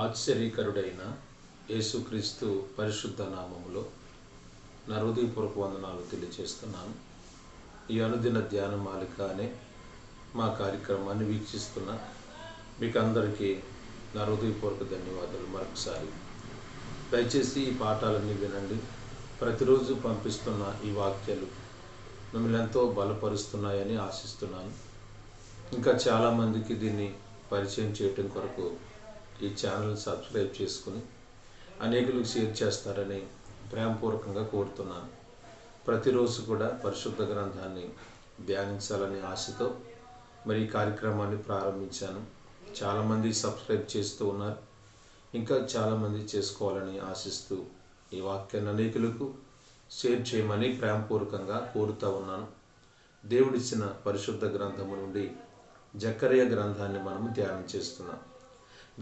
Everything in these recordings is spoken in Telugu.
ఆశ్చర్యకరుడైన యేసుక్రీస్తు పరిశుద్ధ నామములో నా హృదయపూర్వక వందనాలు తెలియజేస్తున్నాను. ఈ అనుదిన ధ్యాన మాలిక అనే మా కార్యక్రమాన్ని వీక్షిస్తున్న మీకు అందరికీ నా హృదయపూర్వక ధన్యవాదాలు. మరొకసారి దయచేసి ఈ పాఠాలన్నీ వినండి. ప్రతిరోజు పంపిస్తున్న ఈ వాక్యాలు మిమ్మల్ని ఎంతో బలపరుస్తున్నాయని ఆశిస్తున్నాను. ఇంకా చాలామందికి దీన్ని పరిచయం చేయటం కొరకు ఈ ఛానల్ సబ్స్క్రైబ్ చేసుకుని అనేకులకు షేర్ చేస్తారని ప్రేమపూర్వకంగా కోరుతున్నాను. ప్రతిరోజు కూడా పరిశుద్ధ గ్రంథాన్ని ధ్యానించాలనే ఆశతో మరి ఈ కార్యక్రమాన్ని ప్రారంభించాను. చాలామంది సబ్స్క్రైబ్ చేస్తూ ఉన్నారు. ఇంకా చాలామంది చేసుకోవాలని ఆశిస్తూ ఈ వాక్యాన్ని అనేకులకు షేర్ చేయమని ప్రేమపూర్వకంగా కోరుతూ ఉన్నాను. దేవుడిచ్చిన పరిశుద్ధ గ్రంథము నుండి జకర్యా గ్రంథాన్ని మనము ధ్యానం చేస్తున్నాం.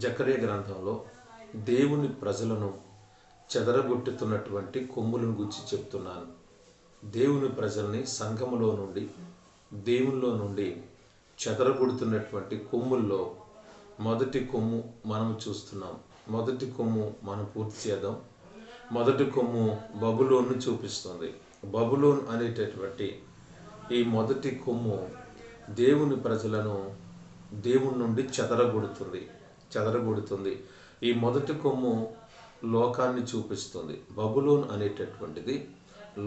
జకర్యా గ్రంథంలో దేవుని ప్రజలను చెదరగొట్టుతున్నటువంటి కొమ్ములను గురించి చెప్తున్నాను. దేవుని ప్రజల్ని సంఘములో నుండి దేవునిలో నుండి చెదరగొడుతున్నటువంటి కొమ్ముల్లో మొదటి కొమ్ము మనం చూస్తున్నాం. మొదటి కొమ్ము మనం పూర్తి చేద్దాం. మొదటి కొమ్ము బబులోను చూపిస్తుంది. బబులోన్ అనేటటువంటి ఈ మొదటి కొమ్ము దేవుని ప్రజలను దేవుని నుండి చెదరగొడుతుంది. ఈ మొదటి కొమ్ము లోకాన్ని చూపిస్తుంది. బబులోన్ అనేటటువంటిది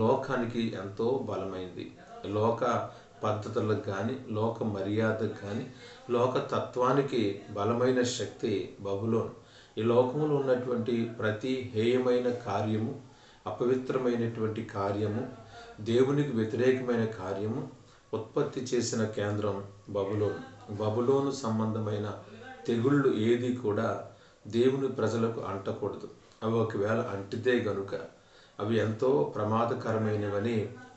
లోకానికి ఎంతో బలమైంది. లోక పద్ధతులకు కానీ, లోక మర్యాదకు కానీ, లోక తత్వానికి బలమైన శక్తి బబులోన్. ఈ లోకంలో ఉన్నటువంటి ప్రతి హేయమైన కార్యము, అపవిత్రమైనటువంటి కార్యము, దేవునికి వ్యతిరేకమైన కార్యము ఉత్పత్తి చేసిన కేంద్రం బబులోన్. బబులోను సంబంధమైన తెగుళ్ళు ఏది కూడా దేవుని ప్రజలకు అంటకూడదు. అవి ఒకవేళ అంటితే గనుక అవి ఎంతో ప్రమాదకరమైనవని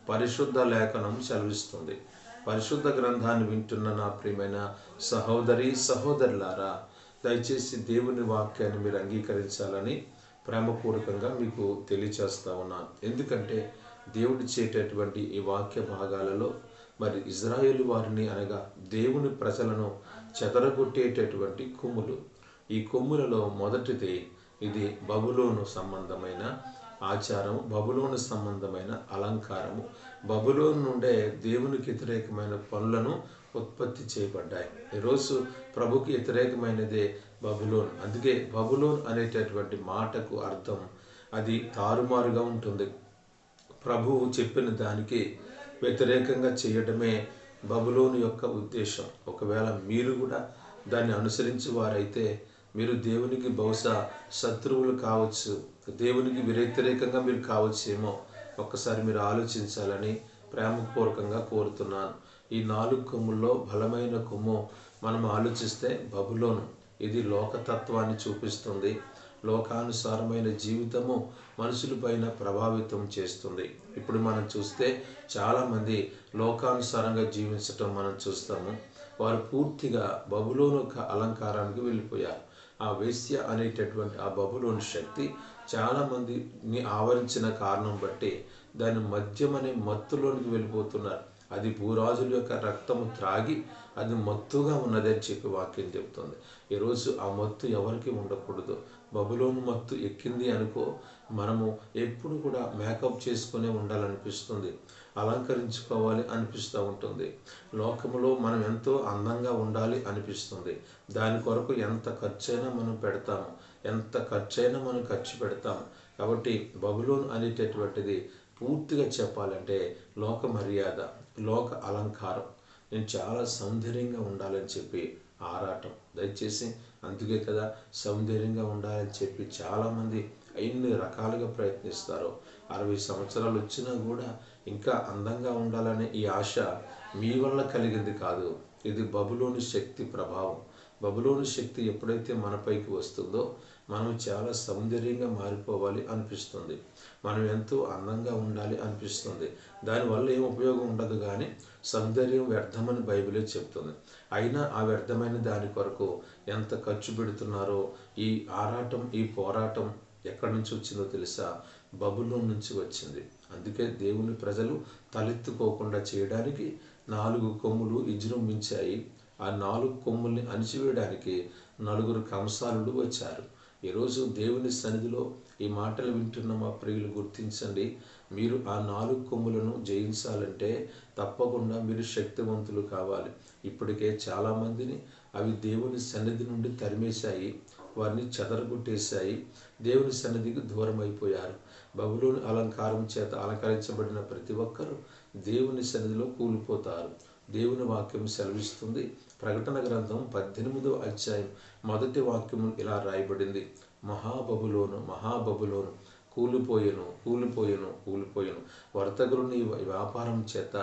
పరిశుద్ధ లేఖనం సెలవిస్తుంది. పరిశుద్ధ గ్రంథాన్ని వింటున్న నా ప్రియమైన సహోదరులారా, దయచేసి దేవుని వాక్యాన్ని మీరు అంగీకరించాలని ప్రేమపూర్వకంగా మీకు తెలియచేస్తా ఉన్నాను. ఎందుకంటే దేవుడిచ్చేటటువంటి ఈ వాక్య భాగాలలో మరి ఇజ్రాయేలు వారిని అనగా దేవుని ప్రజలను చెదరగొట్టేటటువంటి కొమ్ములు. ఈ కొమ్ములలో మొదటిది ఇది బబులోను సంబంధమైన ఆచారము, బబులోను సంబంధమైన అలంకారము. బబులోను నుండే దేవునికి వ్యతిరేకమైన పనులను ఉత్పత్తి చేయబడ్డాయి. ఈరోజు ప్రభుకి వ్యతిరేకమైనదే బబులోన్. అందుకే బబులోన్ అనేటటువంటి మాటకు అర్థం అది తారుమారుగా ఉంటుంది. ప్రభువు చెప్పిన దానికి వ్యతిరేకంగా చేయడమే బబులోను యొక్క ఉద్దేశం. ఒకవేళ మీరు కూడా దాన్ని అనుసరించి వారైతే మీరు దేవునికి బహుశా శత్రువులు కావచ్చు, దేవునికి వ్యతిరేకంగా మీరు కావచ్చేమో. ఒక్కసారి మీరు ఆలోచించాలని ప్రేమపూర్వకంగా కోరుతున్నాను. ఈ 4 కొమ్ముల్లో బలమైన కొమ్ము మనం ఆలోచిస్తే బబులోను. ఇది లోకతత్వాన్ని చూపిస్తుంది. లోకానుసారమైన జీవితము మనుషులపైన ప్రభావితం చేస్తుంది. ఇప్పుడు మనం చూస్తే చాలామంది లోకానుసారంగా జీవించటం మనం చూస్తాము. వారు పూర్తిగా బబులోను అలంకారానికి వెళ్ళిపోయారు. ఆ వేశ్య అనేటటువంటి ఆ బబులోను శక్తి చాలామందిని ఆవరించిన కారణం బట్టి దాని మద్యం అనే మత్తులోనికి వెళ్ళిపోతున్నారు. అది భూరాజుల యొక్క రక్తము త్రాగి అది మత్తుగా ఉన్నదని చెప్పి వాక్యం చెబుతుంది. ఈరోజు ఆ మత్తు ఎవరికి ఉండకూడదు. బబులోను మత్తు ఎక్కింది అనుకో, మనము ఎప్పుడు కూడా మేకప్ చేసుకునే ఉండాలనిపిస్తుంది, అలంకరించుకోవాలి అనిపిస్తూ ఉంటుంది. లోకంలో మనం ఎంతో అందంగా ఉండాలి అనిపిస్తుంది. దాని కొరకు ఎంత ఖర్చైనా మనం పెడతాము, ఎంత ఖర్చైనా మనం ఖర్చు పెడతాము. కాబట్టి బబులోన్ అనేటటువంటిది పూర్తిగా చెప్పాలంటే లోక మర్యాద, లోక అలంకారం. నేను చాలా సౌందర్యంగా ఉండాలని చెప్పి ఆరాటం. దయచేసి అందుకే కదా సౌందర్యంగా ఉండాలని చెప్పి చాలామంది ఎన్ని రకాలుగా ప్రయత్నిస్తారో. 60 సంవత్సరాలు వచ్చినా కూడా ఇంకా అందంగా ఉండాలనే ఈ ఆశ మీ వల్ల కలిగింది కాదు. ఇది బబులోని శక్తి ప్రభావం. బబులోని శక్తి ఎప్పుడైతే మనపైకి వస్తుందో మనం చాలా సౌందర్యంగా మారిపోవాలి అనిపిస్తుంది. మనం ఎంతో అందంగా ఉండాలి అనిపిస్తుంది. దానివల్ల ఏం ఉపయోగం ఉండదు, కానీ సౌందర్యం వ్యర్థమని బైబిలే చెప్తుంది. అయినా ఆ వ్యర్థమైన దాని కొరకు ఎంత ఖర్చు పెడుతున్నారో. ఈ ఆరాటం, ఈ పోరాటం ఎక్కడి నుంచి వచ్చిందో తెలుసా? బబులోన్ నుంచి వచ్చింది. అందుకే దేవుని ప్రజలు తలెత్తుకోకుండా చేయడానికి 4 కొమ్ములు విజృంభించాయి. ఆ 4 కొమ్ముల్ని అణిచివేయడానికి 4 కంసాలుడు వచ్చారు. ఈరోజు దేవుని సన్నిధిలో ఈ మాటలు వింటున్న మా ప్రియులు గుర్తించండి. మీరు ఆ 4 కొమ్ములను జయించాలంటే తప్పకుండా మీరు శక్తివంతులు కావాలి. ఇప్పటికే చాలామందిని అవి దేవుని సన్నిధి నుండి తరిమేశాయి, వారిని చెదరగొట్టేశాయి, దేవుని సన్నిధికి దూరం అయిపోయారు. బబులోను అలంకారం చేత అలంకరించబడిన ప్రతి ఒక్కరూ దేవుని సన్నిధిలో కూలిపోతారు. దేవుని వాక్యం సెలవిస్తుంది. ప్రకటన గ్రంథం 18వ అధ్యాయం 1వ వాక్యం ఇలా రాయబడింది. మహాబబులోను కూలిపోయెను, కూలిపోయెను, కూలిపోయెను. వర్తకులు నీ వ్యాపారం చేత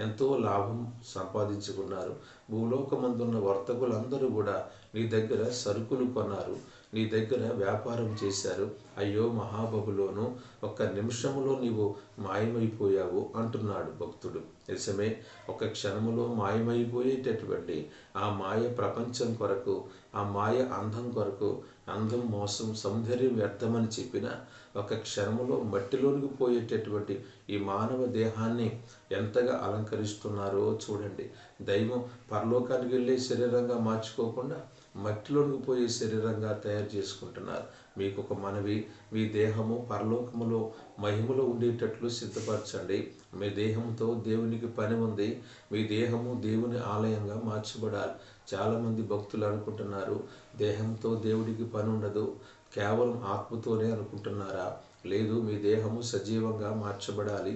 ఎంతో లాభం సంపాదించుకున్నారు. భూలోకమందున్న వర్తకులందరూ కూడా నీ దగ్గర సరుకులు కొన్నారు, నీ దగ్గర వ్యాపారం చేశారు. అయ్యో మహాబబులోను, ఒక్క నిమిషంలో నీవు మాయమైపోయావు అంటున్నాడు భక్తుడు. నిజమే, ఒక క్షణములో మాయమైపోయేటటువంటి ఆ మాయ ప్రపంచం కొరకు, ఆ మాయ అందం కొరకు, అందం మోసం సౌందర్యం వ్యర్థమని చెప్పిన ఒక క్షణములో మట్టిలోనికి పోయేటటువంటి ఈ మానవ దేహాన్ని ఎంతగా అలంకరిస్తున్నారో చూడండి. దైవం పరలోకానికి వెళ్ళే శరీరంగా మార్చుకోకుండా మట్టిలోనికి పోయే శరీరంగా తయారు చేసుకుంటున్నారు. మీకు ఒక మనవి, మీ దేహము పరలోకములో మహిమలో ఉండేటట్లు సిద్ధపరచండి. మీ దేహంతో దేవునికి పని ఉంది. మీ దేహము దేవుని ఆలయంగా మార్చబడాలి. చాలామంది భక్తులు అనుకుంటున్నారు దేహంతో దేవుడికి పని ఉండదు, కేవలం ఆత్మతోనే అనుకుంటున్నారా? లేదు, మీ దేహము సజీవంగా మార్చబడాలి,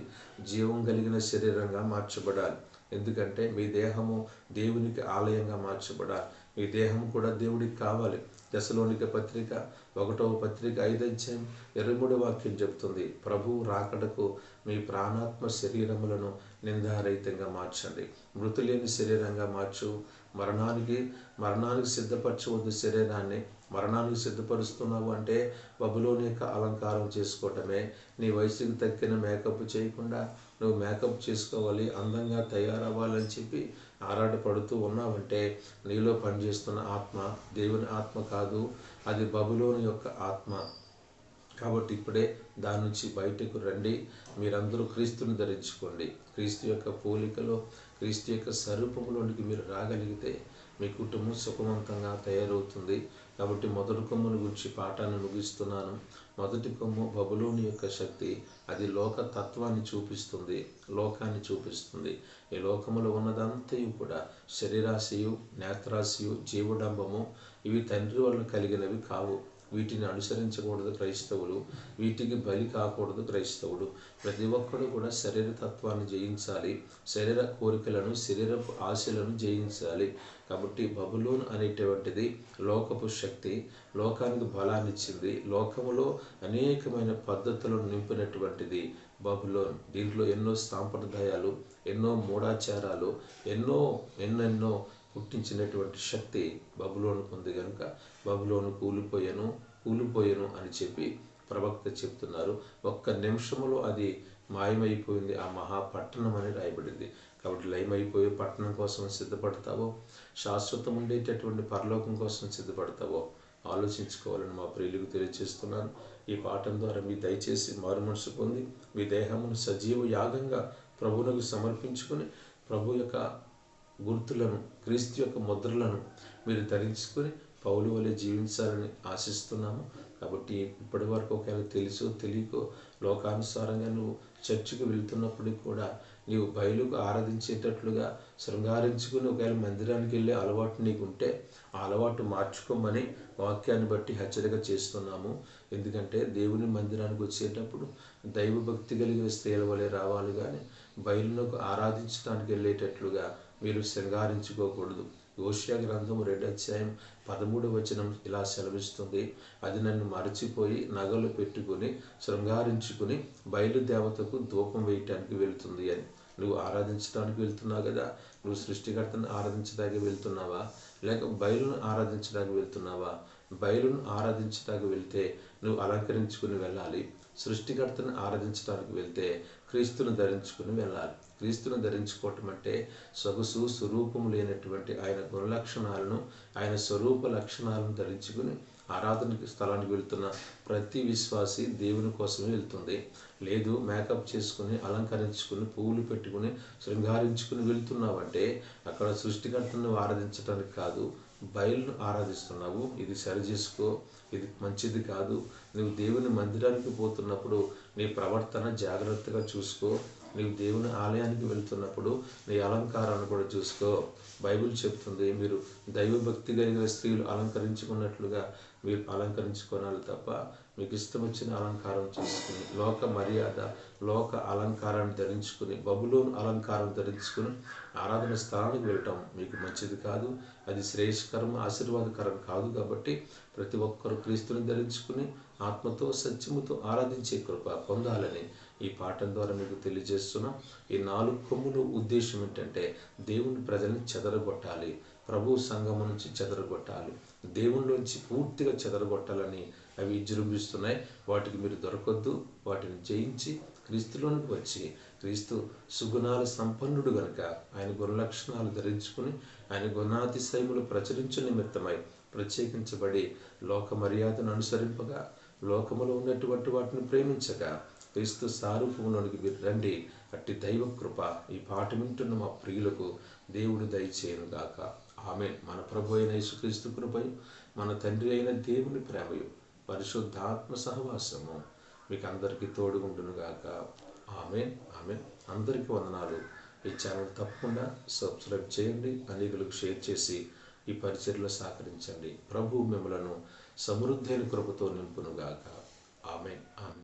జీవం కలిగిన శరీరంగా మార్చబడాలి. ఎందుకంటే మీ దేహము దేవునికి ఆలయంగా మార్చబడాలి. మీ దేహం కూడా దేవుడికి కావాలి. తెస్సలోనిక పత్రిక 1వ పత్రిక 5వ అధ్యాయం 23వ వాక్యం చెప్తుంది. ప్రభువు రాకడకు మీ ప్రాణాత్మ శరీరములను నిందారహితంగా మార్చండి. మృతులేని శరీరంగా మార్చు. మరణానికి సిద్ధపరచవద్దు శరీరాన్ని. మరణానికి సిద్ధపరుస్తున్నావు అంటే బబులోని యొక్క అలంకారం చేసుకోవటమే. నీ వయసుకి తగ్గిన మేకప్ చేయకుండా నువ్వు మేకప్ చేసుకోవాలి, అందంగా తయారవ్వాలని చెప్పి ఆరాటపడుతూ ఉన్నావంటే నీలో పనిచేస్తున్న ఆత్మ దేవుని ఆత్మ కాదు, అది బబులోని యొక్క ఆత్మ. కాబట్టి ఇప్పుడే దాని నుంచి బయటకు రండి. మీరందరూ క్రీస్తుని ధరించుకోండి. క్రీస్తు యొక్క పోలికలో, క్రీస్తు యొక్క స్వరూపంలోనికి మీరు రాగలిగితే మీ కుటుంబం సుఖవంతంగా తయారవుతుంది. కాబట్టి మొదటి కొమ్మును గురించి పాఠాన్ని ముగిస్తున్నాను. మొదటి కొమ్ము బబులోని యొక్క శక్తి. అది లోక తత్వాన్ని చూపిస్తుంది, లోకాన్ని చూపిస్తుంది. ఈ లోకములో ఉన్నదంతయు కూడా శరీరాశయు, నేత్రాశయు, జీవడంబము, ఇవి తండ్రి వల్ల కలిగినవి కావు. వీటిని అనుసరించకూడదు క్రైస్తవులు, వీటికి బలి కాకూడదు క్రైస్తవుడు. ప్రతి ఒక్కడు కూడా శరీర తత్వాన్ని జయించాలి, శరీర కోరికలను, శరీరపు ఆశలను జయించాలి. కాబట్టి బబులోను అనేటువంటిది లోకపు శక్తి, లోకానికి బలాన్ని ఇచ్చింది. లోకములో అనేకమైన పద్ధతులను నింపినటువంటిది బబులోన్. దీంట్లో ఎన్నో సాంప్రదాయాలు, ఎన్నో మూఢాచారాలు, ఎన్నెన్నో పుట్టించినటువంటి శక్తి బబులోనుకు ఉంది. కనుక బబులోను కూలిపోయెను అని చెప్పి ప్రవక్త చెప్తున్నారు. ఒక్క నిమిషంలో అది మాయమైపోయింది ఆ మహాపట్టణం అని రాయబడింది. కాబట్టి లయమైపోయే పట్టణం కోసం సిద్ధపడతావో, శాశ్వతం ఉండేటటువంటి పరలోకం కోసం సిద్ధపడతావో ఆలోచించుకోవాలని మా ప్రియులకు తెలియజేస్తున్నాను. ఈ పాఠం ద్వారా మీ దయచేసి మారు మనసు పొంది మీ దేహమును సజీవ యాగంగా ప్రభువునకు సమర్పించుకొని ప్రభు యొక్క గుర్తులను, క్రీస్తు యొక్క ముద్రలను మీరు ధరించుకొని పౌలు వలె జీవించాలని ఆశిస్తున్నాము. కాబట్టి ఇప్పటి వరకు ఒకవేళ తెలుసో తెలియకో లోకానుసారంగా నువ్వు చర్చికి వెళ్తున్నప్పటికీ కూడా నీవు బయలుకు ఆరాధించేటట్లుగా శృంగారించుకుని ఒకవేళ మందిరానికి వెళ్ళే అలవాటు నీకు ఉంటే ఆ అలవాటు మార్చుకోమని వాక్యాన్ని బట్టి హెచ్చరిక చేస్తున్నాము. ఎందుకంటే దేవుని మందిరానికి వచ్చేటప్పుడు దైవభక్తి కలిగిన స్త్రీల వలె రావాలి, కానీ బయలునకు ఆరాధించడానికి వెళ్ళేటట్లుగా మీరు శృంగారించుకోకూడదు. యోషియా గ్రంథం 2వ అధ్యాయం 13వ వచనం ఇలా సెలవిస్తుంది. అది నన్ను మరచిపోయి నగలు పెట్టుకుని శృంగారించుకుని బయలుదేవతకు ధూపం వేయటానికి వెళ్తుంది అని. నువ్వు ఆరాధించడానికి వెళ్తున్నావు కదా, నువ్వు సృష్టికర్తను ఆరాధించడానికి వెళ్తున్నావా, లేక బయలును ఆరాధించడానికి వెళ్తున్నావా? బయలును ఆరాధించడానికి వెళ్తే నువ్వు అలంకరించుకుని వెళ్ళాలి. సృష్టికర్తను ఆరాధించడానికి వెళ్తే క్రీస్తును ధరించుకుని వెళ్ళాలి. క్రీస్తును ధరించుకోవటం అంటే సొగసు స్వరూపం లేనటువంటి ఆయన గుణలక్షణాలను, ఆయన స్వరూప లక్షణాలను ధరించుకుని ఆరాధన స్థలానికి వెళ్తున్న ప్రతి విశ్వాసి దేవుని కోసమే వెళ్తుంది. లేదు, మేకప్ చేసుకుని అలంకరించుకుని పువ్వులు పెట్టుకుని శృంగారించుకుని వెళ్తున్నావంటే అక్కడ సృష్టికర్తను ఆరాధించడానికి కాదు, బయలును ఆరాధిస్తున్నావు. ఇది సరి చేసుకో. ఇది మంచిది కాదు. నువ్వు దేవుని మందిరానికి పోతున్నప్పుడు నీ ప్రవర్తన జాగ్రత్తగా చూసుకో. నీవు దేవుని ఆలయానికి వెళ్తున్నప్పుడు నీ అలంకారాన్ని కూడా చూసుకో. బైబిల్ చెప్తుంది, మీరు దైవభక్తి కలిగిన స్త్రీలు అలంకరించుకున్నట్లుగా మీరు అలంకరించుకోవాలి తప్ప మీకు ఇష్టం వచ్చిన అలంకారం చేసుకుని, లోక మర్యాద, లోక అలంకారాన్ని ధరించుకుని, బబులోను అలంకారం ధరించుకుని ఆరాధన స్థానానికి వెళ్ళటం మీకు మంచిది కాదు. అది శ్రేయస్కరం, ఆశీర్వాదకరం కాదు. కాబట్టి ప్రతి ఒక్కరూ క్రీస్తుని ధరించుకుని ఆత్మతో సత్యముతో ఆరాధించే కృప పొందాలని ఈ పాఠం ద్వారా మీకు తెలియజేస్తున్నాం. ఈ 4 కొమ్ముల ఉద్దేశం ఏంటంటే దేవుని ప్రజల్ని చెదరగొట్టాలి, ప్రభు సంఘం నుంచి చెదరగొట్టాలి, దేవునిలోంచి పూర్తిగా చెదరగొట్టాలని అవి విజృంభిస్తున్నాయి. వాటికి మీరు దొరకొద్దు. వాటిని జయించి క్రీస్తులోనికి వచ్చి, క్రీస్తు సుగుణాల సంపన్నుడు గనుక ఆయన గుణలక్షణాలు ధరించుకుని ఆయన గుణాతిశయములు ప్రచురించు నిమిత్తమై ప్రత్యేకించబడి లోక మర్యాదను అనుసరింపగా, లోకములో ఉన్నటువంటి వాటిని ప్రేమించగా క్రీస్తు సారూప్యములోనికి మీరు రండి. అట్టి దైవ కృప ఈ పాట వింటున్న మా ప్రియులకు దేవుడు దయచేయను గాక. ఆమేన్. మన ప్రభు అయిన యేసుక్రీస్తు కృపయు, మన తండ్రి అయిన దేవుని ప్రేమయు, పరిశుద్ధాత్మ సహవాసము మీకు అందరికీ తోడుగుండును గాక. ఆమేన్. ఆమేన్. అందరికీ వందనాలు. ఈ ఛానల్ తప్పకుండా సబ్స్క్రైబ్ చేయండి, అనేకులకు షేర్ చేసి ఈ పరిచర్యలో సహకరించండి. ప్రభు మిమ్మలను సమృద్ధైన కృపతో నింపును గాక. ఆమేన్. ఆమేన్.